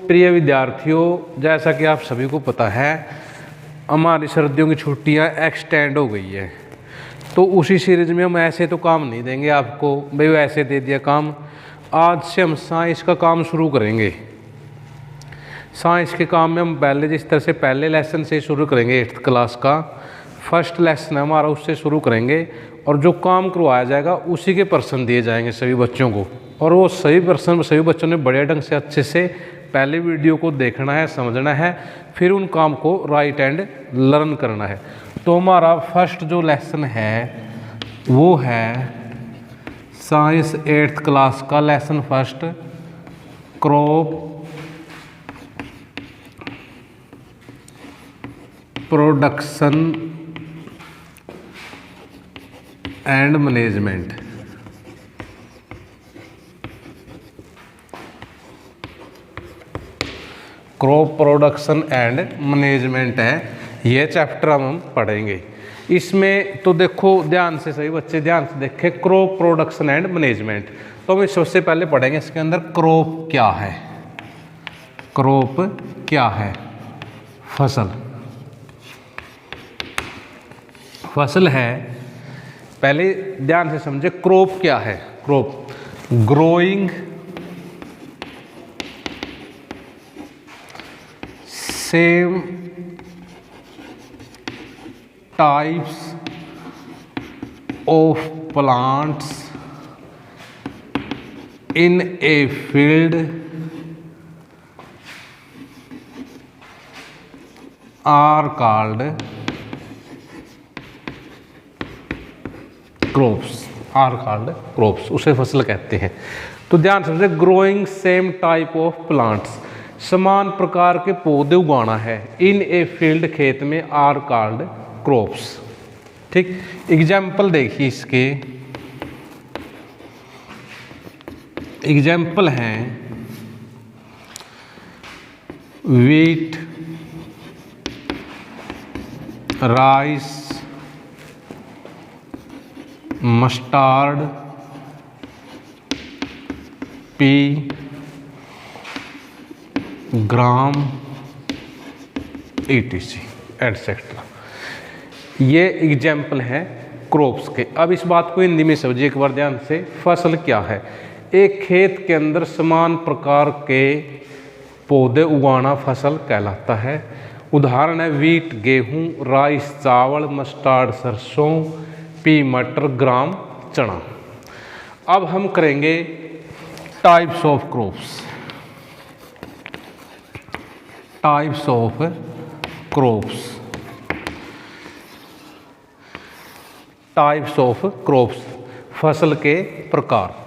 प्रिय विद्यार्थियों, जैसा कि आप सभी को पता है हमारी सर्दियों की छुट्टियां एक्सटेंड हो गई है। तो उसी सीरीज में हम ऐसे तो काम नहीं देंगे आपको, भाई वैसे दे दिया काम। आज से हम साइंस का काम शुरू करेंगे। साइंस के काम में हम पहले जिस तरह से पहले लेसन से शुरू करेंगे, 8th क्लास का फर्स्ट लेसन है हमारा, उससे शुरू करेंगे। और जो काम करवाया जाएगा उसी के प्रश्न दिए जाएंगे सभी बच्चों को, और वो सभी प्रश्न सभी बच्चों ने बड़े ढंग से अच्छे से पहले वीडियो को देखना है, समझना है, फिर उन काम को राइट एंड लर्न करना है। तो हमारा फर्स्ट जो लेसन है वो है साइंस 8th क्लास का lesson first, crop production and management. Crop production and management है ये चैप्टर हम पढ़ेंगे। इसमें तो देखो ध्यान से, सभी बच्चे ध्यान से देखें, क्रॉप प्रोडक्शन एंड मैनेजमेंट। तो हम सबसे पहले पढ़ेंगे इसके अंदर क्रॉप क्या है। क्रॉप क्या है? फसल। फसल है, पहले ध्यान से समझे क्रॉप क्या है। Crop growing same types of plants in a field are called crops. Are called crops, उसे फसल कहते हैं। तो ध्यान से समझे, growing same type of plants, समान प्रकार के पौधे उगाना है। इन ए फील्ड, खेत में, आर कॉल्ड क्रॉप्स। ठीक, एग्जाम्पल देखिए इसके। एग्जाम्पल हैं वीट, राइस, मस्टर्ड, पी, ग्राम, etc एटसेट्रा। ये एग्जाम्पल है क्रॉप्स के। अब इस बात को हिंदी में समझिए एक बार ध्यान से। फसल क्या है? एक खेत के अंदर समान प्रकार के पौधे उगाना फसल कहलाता है। उदाहरण है वीट गेहूं, राइस चावल, मस्टर्ड सरसों, पी मटर, ग्राम चना। अब हम करेंगे types of crops. Types of crops. Types of crops, फसल के प्रकार।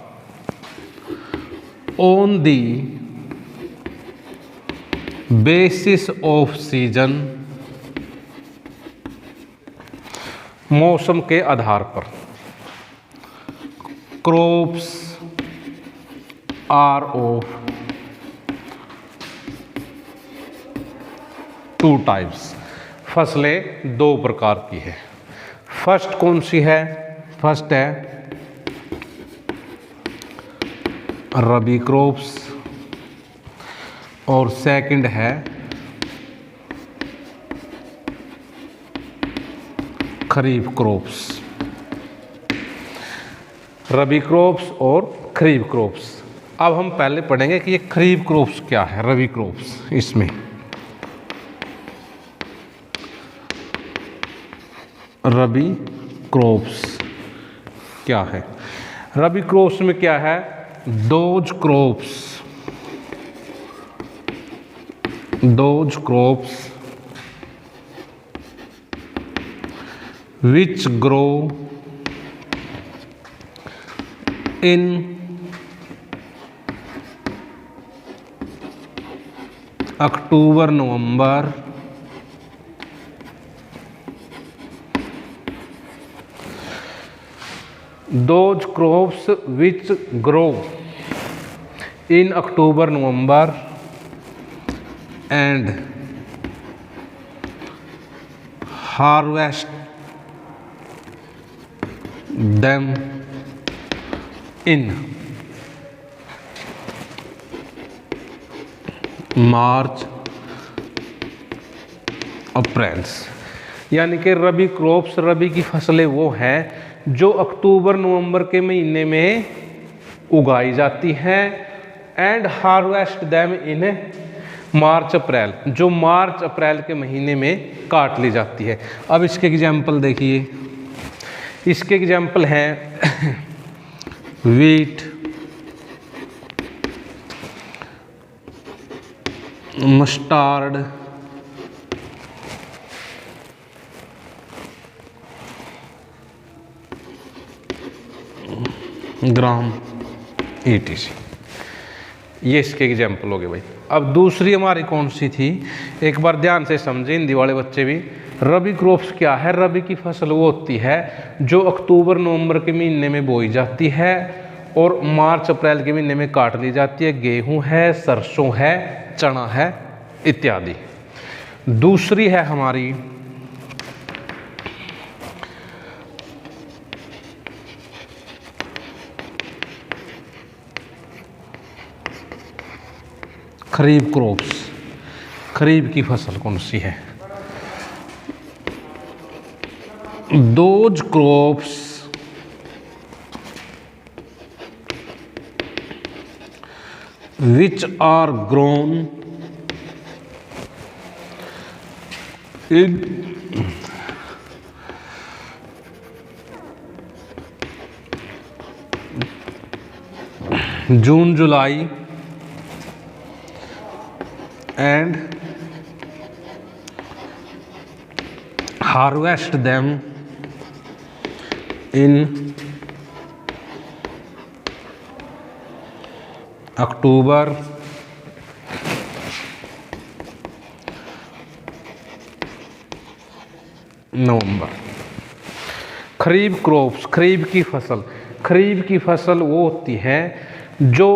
On the basis of season, मौसम के आधार पर। Crops are of two types, फसलें दो प्रकार की है। फर्स्ट कौन सी है? फर्स्ट है रबी क्रॉप्स, और सेकंड है खरीफ क्रॉप्स। रबी क्रॉप्स और खरीफ क्रॉप्स। अब हम पहले पढ़ेंगे कि ये खरीफ क्रॉप्स क्या है, रबी क्रॉप्स। इसमें रबी क्रॉप्स क्या है? रबी क्रॉप्स में क्या है? Those crops, those crops which grow in October, November, those crops which grow in October, November and harvest them in मार्च अप्रैल। यानी कि रबी क्रॉप्स, रबी की फसलें वो हैं जो अक्टूबर नवंबर के महीने में उगाई जाती हैं, and harvest them in March अप्रैल, जो मार्च अप्रैल के महीने में काट ली जाती है। अब इसके एग्जाम्पल देखिए, इसके एग्जाम्पल हैं वीट, मस्टार्ड, ग्राम, ETC। ये इसके एग्जाम्पल हो गए भाई। अब दूसरी हमारी कौन सी थी, एक बार ध्यान से समझे हिंदी वाले बच्चे भी। रबी क्रॉप्स क्या है? रबी की फसल वो होती है जो अक्टूबर नवंबर के महीने में बोई जाती है और मार्च अप्रैल के महीने में काट ली जाती है। गेहूं है, सरसों है, चना है इत्यादि। दूसरी है हमारी खरीफ क्रॉप्स। खरीफ की फसल कौन सी है? Those crops which are grown in June, July and harvest them in October, November. Kharif crops, kharif की फसल। खरीफ की फसल वो होती है जो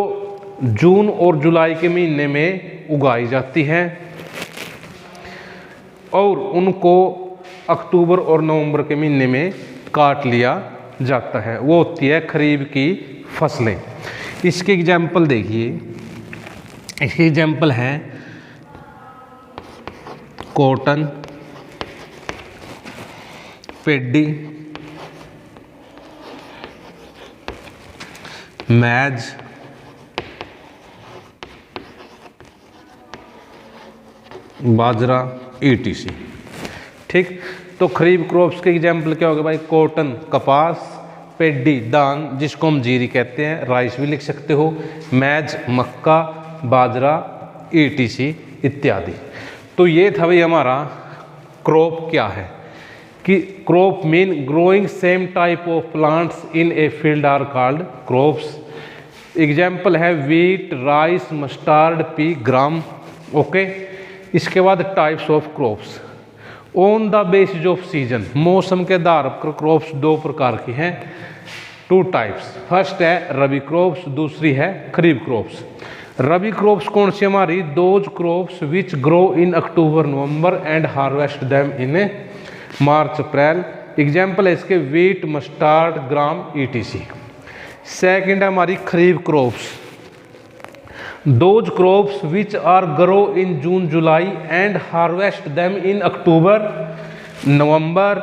जून और जुलाई के महीने में उगाई जाती है और उनको अक्टूबर और नवंबर के महीने में काट लिया जाता है। वो होती है खरीफ की फसलें। इसके एग्जाम्पल देखिए, इसके एग्जाम्पल हैं कॉटन, पेडी, मैज, बाजरा, ETC। ठीक, तो खरीफ क्रॉप्स के एग्जाम्पल क्या हो गए भाई? कॉटन कपास, पेडी धान जिसको हम जीरी कहते हैं, राइस भी लिख सकते हो, मैज मक्का, बाजरा, ETC इत्यादि। तो ये था भाई हमारा क्रॉप क्या है कि crop mean growing same type of plants in a field are called crops. Example है wheat, rice, mustard, pea, gram. Okay, इसके बाद types of crops on the basis of season. मौसम के आधार पर क्रॉप्स दो प्रकार की हैं, 2 टाइप्स। फर्स्ट है रबी क्रॉप्स, दूसरी है खरीफ क्रॉप्स। रबी क्रॉप्स कौन सी हमारी? Those crops which grow in October November and harvest them in March April. Example है इसके wheat, mustard, gram, ETC। Second है हमारी kharif crops, those crops which are grow in June July and harvest them in October November.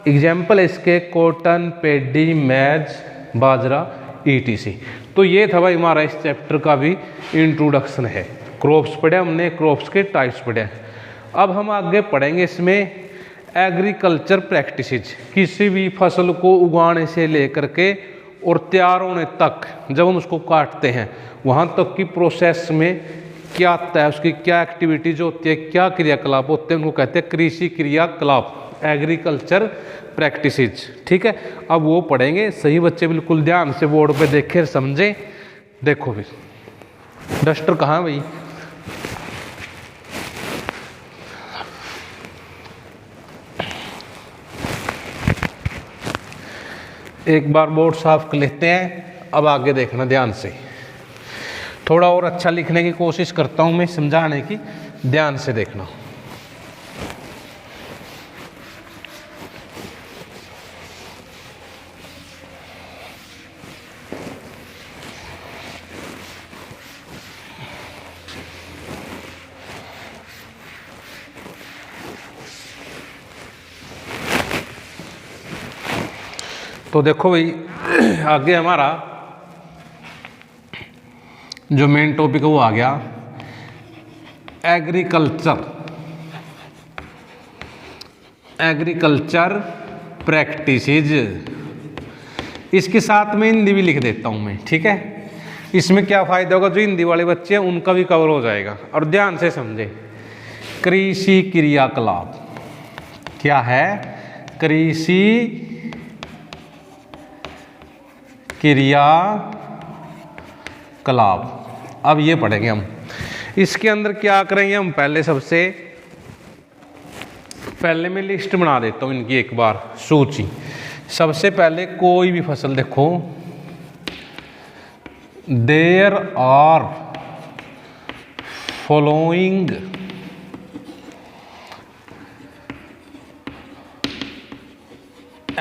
Example है इसके cotton, पेडी, मैज, बाजरा, ETC। तो ये था भाई हमारा इस चैप्टर का भी इंट्रोडक्शन है। क्रॉप्स पढ़े हमने, क्रॉप्स के टाइप्स पढ़े। अब हम आगे पढ़ेंगे इसमें एग्रीकल्चर प्रैक्टिसेज। किसी भी फसल को उगाने से लेकर के और तैयार होने तक, जब हम उसको काटते हैं वहाँ तक की प्रोसेस में क्या आता है, उसकी क्या एक्टिविटीज होती है, क्या क्रियाकलाप होते हैं, उनको कहते हैं कृषि क्रियाकलाप, एग्रीकल्चर प्रैक्टिसेज। ठीक है, अब वो पढ़ेंगे। सही बच्चे बिल्कुल ध्यान से बोर्ड पे देखे समझे। देखो भी डस्टर कहाँ है भाई? एक बार बोर्ड साफ कर लेते हैं। अब आगे देखना ध्यान से, थोड़ा और अच्छा लिखने की कोशिश करता हूँ मैं, समझाने की, ध्यान से देखना। तो देखो भाई आगे हमारा जो मेन टॉपिक है वो आ गया एग्रीकल्चर प्रैक्टिसेज। इसके साथ में हिंदी भी लिख देता हूं मैं, ठीक है। इसमें क्या फायदा होगा, जो हिंदी वाले बच्चे हैं उनका भी कवर हो जाएगा। और ध्यान से समझे, कृषि क्रियाकलाप क्या है, कृषि क्रियाकलाप। अब ये पढ़ेंगे हम। इसके अंदर क्या करेंगे हम, पहले मैं लिस्ट बना देता हूं इनकी एक बार, सूची। सबसे पहले कोई भी फसल देखो, there are following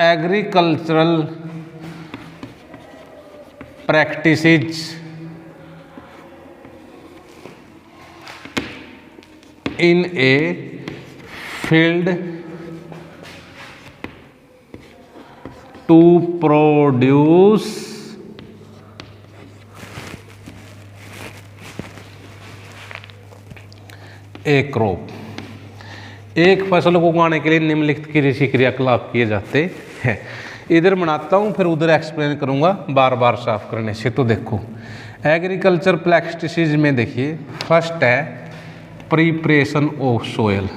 agricultural practices in a field to produce a crop। एक फसल को उगाने के लिए निम्नलिखित कृषि क्रियाकलाप किए जाते हैं। इधर बनाता हूं फिर उधर एक्सप्लेन करूंगा बार बार साफ करने से। तो देखो एग्रीकल्चर प्रैक्टिसेज में देखिए फर्स्ट है preparation of soil,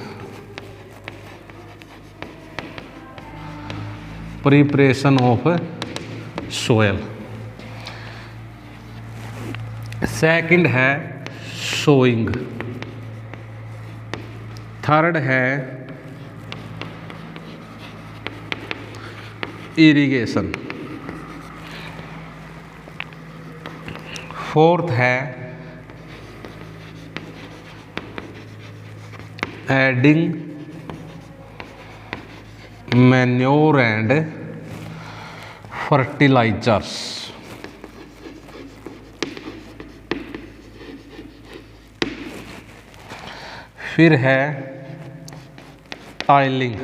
preparation of soil. Second है सोइंग, थर्ड है इरिगेशन, फोर्थ है एडिंग मैन्योर एंड फर्टिलाइजर्स, फिर है टाइलिंग,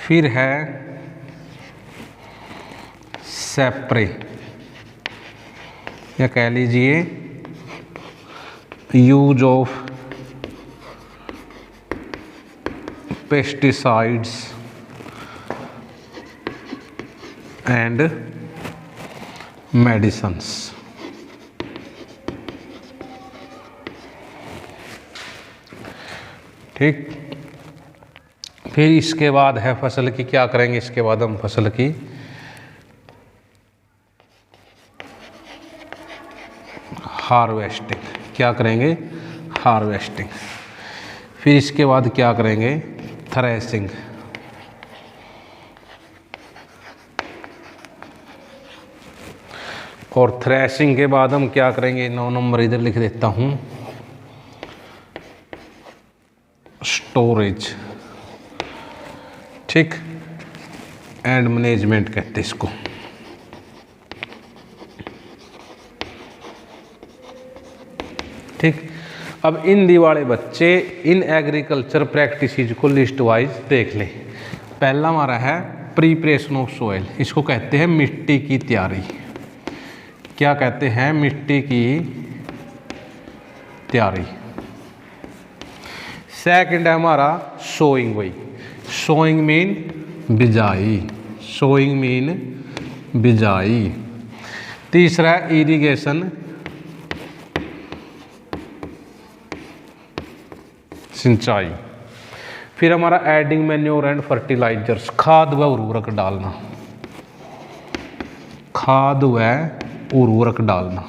फिर है सेप्रे या कह लीजिए use of pesticides and medicines. ठीक, फिर इसके बाद है फसल की, क्या करेंगे इसके बाद हम फसल की हार्वेस्टिंग, क्या करेंगे हार्वेस्टिंग। फिर इसके बाद क्या करेंगे थ्रेसिंग, और थ्रेसिंग के बाद हम क्या करेंगे, 9 नंबर इधर लिख देता हूं, स्टोरेज, ठीक, एंड मैनेजमेंट कहते इसको। ठीक, अब इन दिवाले बच्चे इन एग्रीकल्चर प्रैक्टिसेज को लिस्ट वाइज देख लें। पहला हमारा है प्रिपरेशन ऑफ सोयल, इसको कहते हैं मिट्टी की तैयारी। क्या कहते हैं, मिट्टी की तैयारी। सेकंड है हमारा सोइंग, वही सोइंग मीन बिजाई, सोइंग मीन बिजाई। तीसरा है इरिगेशन, सिंचाई। फिर हमारा एडिंग मैन्योर एंड फर्टिलाइजर्स, खाद व उर्वरक डालना, खाद व उर्वरक डालना।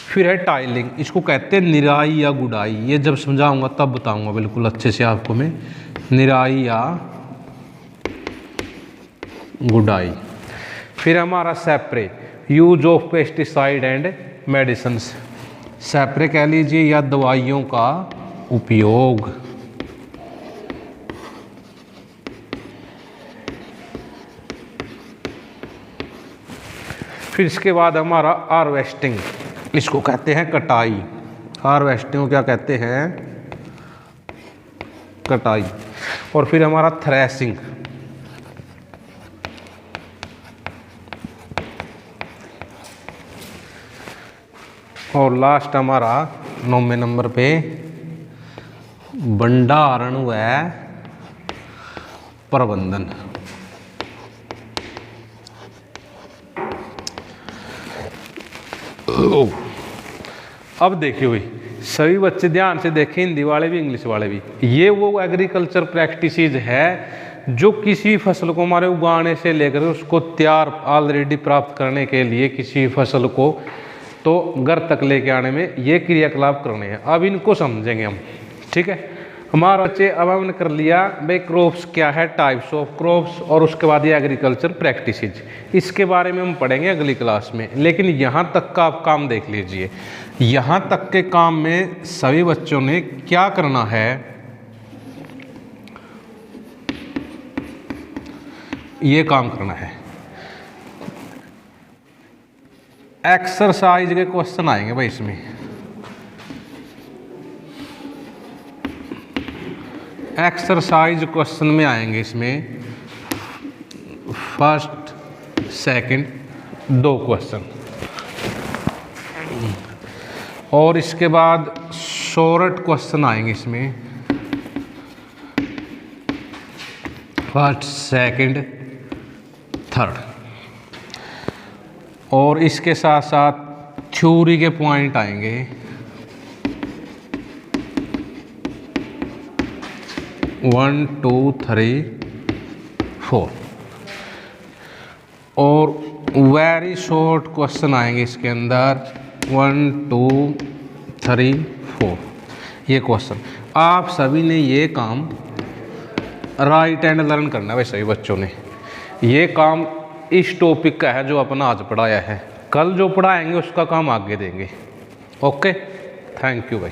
फिर है टाइलिंग, इसको कहते हैं निराई या गुड़ाई। ये जब समझाऊंगा तब बताऊंगा बिल्कुल अच्छे से आपको मैं, निराई या गुड़ाई। फिर हमारा spray, use of pesticide and medicines, spray कह लीजिए या दवाइयों का उपयोग। फिर इसके बाद हमारा हार्वेस्टिंग, इसको कहते हैं कटाई। हार्वेस्टिंग को क्या कहते हैं? कटाई। और फिर हमारा थ्रेसिंग, और लास्ट हमारा 9वें नंबर पे भंडारण व प्रबंधन। अब देखिए भाई सभी बच्चे ध्यान से देखें, हिंदी वाले भी इंग्लिश वाले भी। ये वो एग्रीकल्चर प्रैक्टिसेस है जो किसी फसल को हमारे उगाने से लेकर उसको तैयार ऑलरेडी प्राप्त करने के लिए किसी फसल को तो घर तक लेके आने में ये क्रियाकलाप करने हैं। अब इनको समझेंगे हम, ठीक है। हमारे बच्चे अब हमने कर लिया भाई क्रॉप्स क्या है, टाइप्स ऑफ क्रॉप्स, और उसके बाद ये एग्रीकल्चर प्रैक्टिसेस, इसके बारे में हम पढ़ेंगे अगली क्लास में। लेकिन यहाँ तक का आप काम देख लीजिए, यहाँ तक के काम में सभी बच्चों ने क्या करना है, ये काम करना है। एक्सरसाइज के क्वेश्चन आएंगे भाई इसमें, एक्सरसाइज क्वेश्चन में आएंगे इसमें फर्स्ट सेकंड 2 क्वेश्चन, और इसके बाद शॉर्ट क्वेश्चन आएंगे इसमें फर्स्ट सेकंड थर्ड, और इसके साथ साथ थ्योरी के पॉइंट आएंगे 1 2 3 4, और वेरी शॉर्ट क्वेश्चन आएंगे इसके अंदर 1 2 3 4 ये क्वेश्चन। आप सभी ने ये काम राइट एंड लर्न करना है भाई सभी बच्चों ने। ये काम इस टॉपिक का है जो अपना आज पढ़ाया है, कल जो पढ़ाएंगे उसका काम आगे देंगे। ओके, थैंक यू भाई।